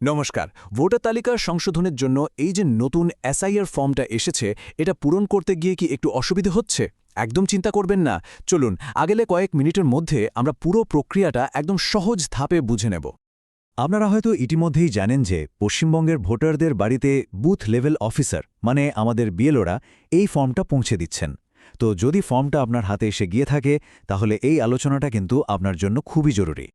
নমস্কার। ভোটার তালিকা সংশোধনের জন্য এই যে নতুন এসআইআর ফর্মটা এসেছে, এটা পূরণ করতে গিয়ে কি একটু অসুবিধে হচ্ছে? একদম চিন্তা করবেন না। চলুন আগেলে কয়েক মিনিটের মধ্যে আমরা পুরো প্রক্রিয়াটা একদম সহজ ধাপে বুঝে নেব। আপনারা হয়তো ইতিমধ্যেই জানেন যে পশ্চিমবঙ্গের ভোটারদের বাড়িতে বুথ লেভেল অফিসার মানে আমাদের বিএলওরা এই ফর্মটা পৌঁছে দিচ্ছেন। তো যদি ফর্মটা আপনার হাতে এসে গিয়ে থাকে তাহলে এই আলোচনাটা কিন্তু আপনার জন্য খুবই জরুরি।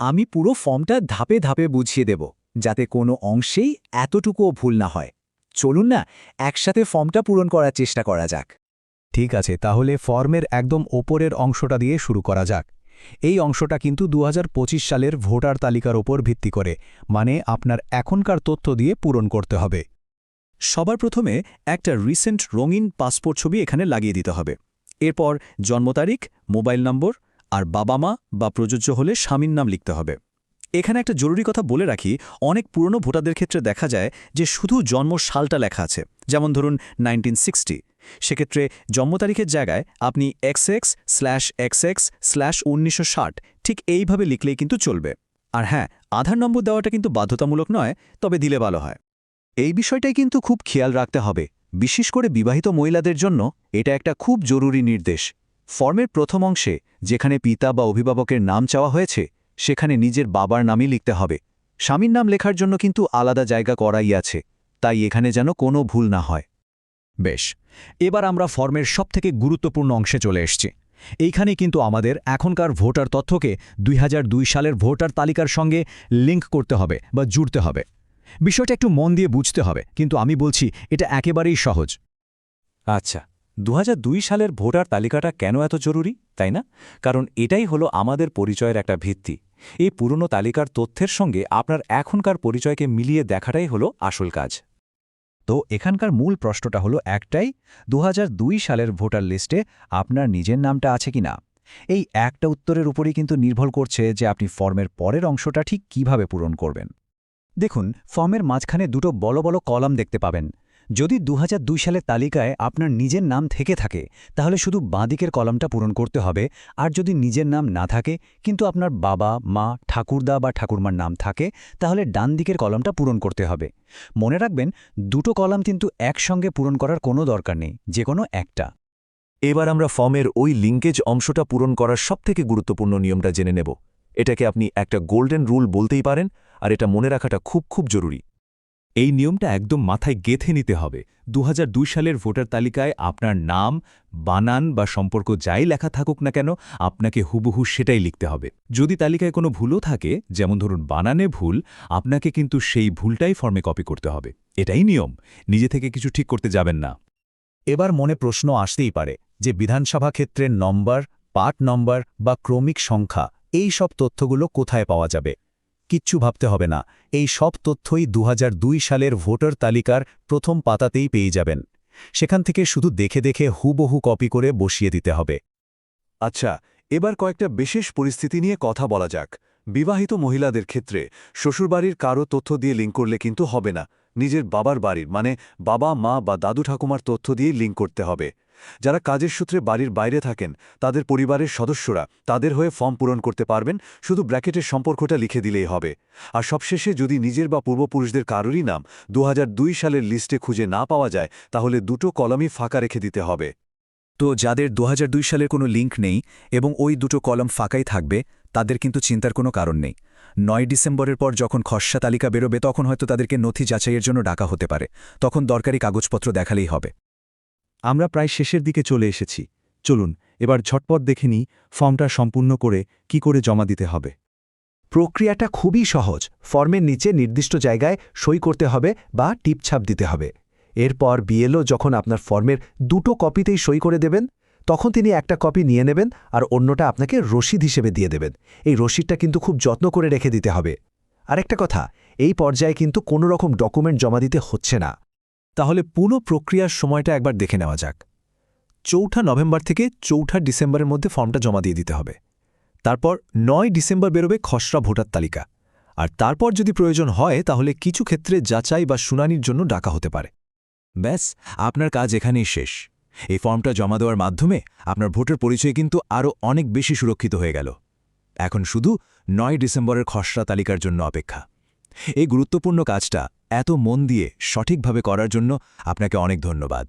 আমি পুরো ফর্মটা ধাপে ধাপে বুঝিয়ে দেব যাতে কোনো অংশেই এতটুকুও ভুল না হয়। চলুন না একসাথে ফর্মটা পূরণ করার চেষ্টা করা যাক। ঠিক আছে, তাহলে ফর্মের একদম ওপরের অংশটা দিয়ে শুরু করা যাক। এই অংশটা কিন্তু ২০২৫ সালের ভোটার তালিকার ওপর ভিত্তি করে, মানে আপনার এখনকার তথ্য দিয়ে পূরণ করতে হবে। সবার প্রথমে একটা রিসেন্ট রঙিন পাসপোর্ট ছবি এখানে লাগিয়ে দিতে হবে। এরপর জন্ম তারিখ, মোবাইল নম্বর আর বাবা মা বা প্রযোজ্য হলে স্বামীর নাম লিখতে হবে। এখানে একটা জরুরি কথা বলে রাখি, অনেক পুরনো ভোটারদের ক্ষেত্রে দেখা যায় যে শুধু জন্ম সালটা লেখা আছে, যেমন ধরুন 1960। সেক্ষেত্রে জন্ম তারিখের জায়গায় আপনি XX/XX/1960 ঠিক এইভাবে লিখলেই কিন্তু চলবে। আর হ্যাঁ, আধার নম্বর দেওয়াটা কিন্তু বাধ্যতামূলক নয়, তবে দিলে ভালো হয়। এই বিষয়টাই কিন্তু খুব খেয়াল রাখতে হবে, বিশেষ করে বিবাহিত মহিলাদের জন্য এটা একটা খুব জরুরি নির্দেশ। ফর্মের প্রথম অংশে যেখানে পিতা বা অভিভাবকের নাম চাওয়া হয়েছে সেখানে নিজের বাবার নামই লিখতে হবে। স্বামীর নাম লেখার জন্য কিন্তু আলাদা জায়গা করাই আছে, তাই এখানে যেন কোনো ভুল না হয়। বেশ, এবার আমরা ফর্মের সবথেকে গুরুত্বপূর্ণ অংশে চলে এসেছি। এইখানেই কিন্তু আমাদের এখনকার ভোটার তথ্যকে ২০০২ সালের ভোটার তালিকার সঙ্গে লিঙ্ক করতে হবে বা জুড়তে হবে। বিষয়টা একটু মন দিয়ে বুঝতে হবে, কিন্তু আমি বলছি এটা একেবারেই সহজ। আচ্ছা, ২০০২ সালের ভোটার তালিকাটা কেন এত জরুরি, তাই না? কারণ এটাই হলো আমাদের পরিচয়ের একটা ভিত্তি। এই পুরনো তালিকার তথ্যের সঙ্গে আপনার এখনকার পরিচয়কে মিলিয়ে দেখাটাই হলো আসল কাজ। তো এখানকার মূল প্রশ্নটা হলো একটাই, ২০০২ সালের ভোটার লিস্টে আপনার নিজের নামটা আছে কিনা। এই একটা উত্তরের উপরই কিন্তু নির্ভর করছে যে আপনি ফর্মের পরের অংশটা ঠিক কিভাবে পূরণ করবেন। দেখুন, ফর্মের মাঝখানে দুটো বড় বড় কলাম দেখতে পাবেন। যদি ২০০২ সালের তালিকায় আপনার নিজের নাম থেকে থাকে তাহলে শুধু বাঁদিকের কলামটা পূরণ করতে হবে, আর যদি নিজের নাম না থাকে কিন্তু আপনার বাবা মা ঠাকুরদা বা ঠাকুরমার নাম থাকে তাহলে ডান দিকের কলামটা পূরণ করতে হবে। মনে রাখবেন, দুটো কলাম কিন্তু একসঙ্গে পূরণ করার কোনো দরকার নেই, যে কোনো একটা। এবার আমরা ফর্মের ওই লিঙ্কেজ অংশটা পূরণ করার সবথেকে গুরুত্বপূর্ণ নিয়মটা জেনে নেব। এটাকে আপনি একটা গোল্ডেন রুল বলতেই পারেন, আর এটা মনে রাখাটা খুব খুব জরুরি। এই নিয়মটা একদম মাথায় গেঁথে নিতে হবে। ২০০২ সালের ভোটার তালিকায় আপনার নাম, বানান বা সম্পর্ক যাই লেখা থাকুক না কেন, আপনাকে হুবহু সেটাই লিখতে হবে। যদি তালিকায় কোনো ভুলও থাকে, যেমন ধরুন বানানে ভুল, আপনাকে কিন্তু সেই ভুলটাই ফর্মে কপি করতে হবে। এটাই নিয়ম, নিজে থেকে কিছু ঠিক করতে যাবেন না। এবার মনে প্রশ্ন আসতেই পারে যে বিধানসভা ক্ষেত্রের নম্বর, পার্ট নম্বর বা ক্রমিক সংখ্যা, এই সব তথ্যগুলো কোথায় পাওয়া যাবে। কিচ্ছু ভাবতে হবে না, এই সব তথ্যই ২০০২ সালের ভোটার তালিকার প্রথম পাতাতেই পেয়ে যাবেন। সেখান থেকে শুধু দেখে দেখে হুবহু কপি করে বসিয়ে দিতে হবে। আচ্ছা, এবার কয়েকটা বিশেষ পরিস্থিতি নিয়ে কথা বলা যাক। বিবাহিত মহিলাদের ক্ষেত্রে শ্বশুরবাড়ির কারো তথ্য দিয়ে লিঙ্ক করলে কিন্তু হবে না। নিজের বাবার বাড়ির মানে বাবা মা বা দাদু ঠাকুমার তথ্য দিয়েই লিঙ্ক করতে হবে। যারা কাজের সূত্রে বাড়ির বাইরে থাকেন তাদের পরিবারের সদস্যরা তাদের হয়ে ফর্ম পূরণ করতে পারবেন, শুধু ব্র্যাকেটের সম্পর্কটা লিখে দিলেই হবে। আর সবশেষে যদি নিজের বা পূর্বপুরুষদের কারোরই নাম ২০০২ সালের লিস্টে খুঁজে না পাওয়া যায় তাহলে দুটো কলামই ফাঁকা রেখে দিতে হবে। তো যাদের ২০০২ সালের কোনো লিঙ্ক নেই এবং ওই দুটো কলম ফাঁকাই থাকবে, তাদের কিন্তু চিন্তার কোনো কারণ নেই। ৯ ডিসেম্বরের পর যখন খসড়া তালিকা বেরোবে তখন হয়তো তাদেরকে নথি যাচাইয়ের জন্য ডাকা হতে পারে, তখন দরকারি কাগজপত্র দেখালেই হবে। আমরা প্রায় শেষের দিকে চলে এসেছি। চলুন এবার ঝটপট দেখে নিই ফর্মটা সম্পূর্ণ করে কি করে জমা দিতে হবে। প্রক্রিয়াটা খুবই সহজ। ফর্মের নিচে নির্দিষ্ট জায়গায় সই করতে হবে বা টিপছাপ দিতে হবে। এরপর বিএলও যখন আপনার ফর্মের দুটো কপিতেই সই করে দেবেন, তখন তিনি একটা কপি নিয়ে নেবেন আর অন্যটা আপনাকে রসিদ হিসেবে দিয়ে দেবেন। এই রসিদটা কিন্তু খুব যত্ন করে রেখে দিতে হবে। আরেকটা কথা, এই পর্যায়ে কিন্তু কোনো রকম ডকুমেন্ট জমা দিতে হচ্ছে না। তাহলে পুরো প্রক্রিয়ার সময়টা একবার দেখে নেওয়া যাক। ৪ঠা নভেম্বর থেকে ৪ঠা ডিসেম্বরের মধ্যে ফর্মটা জমা দিয়ে দিতে হবে। তারপর ৯ ডিসেম্বর বেরোবে খসড়া ভোটার তালিকা, আর তারপর যদি প্রয়োজন হয় তাহলে কিছু ক্ষেত্রে যাচাই বা শুনানির জন্য ডাকা হতে পারে। ব্যাস, আপনার কাজ এখানেই শেষ। এই ফর্মটা জমা দেওয়ার মাধ্যমে আপনার ভোটার পরিচয় কিন্তু আরও অনেক বেশি সুরক্ষিত হয়ে গেল। এখন শুধু ৯ ডিসেম্বরের খসড়া তালিকার জন্য অপেক্ষা। এই গুরুত্বপূর্ণ কাজটা এত মন দিয়ে সঠিকভাবে করার জন্য আপনাকে অনেক ধন্যবাদ।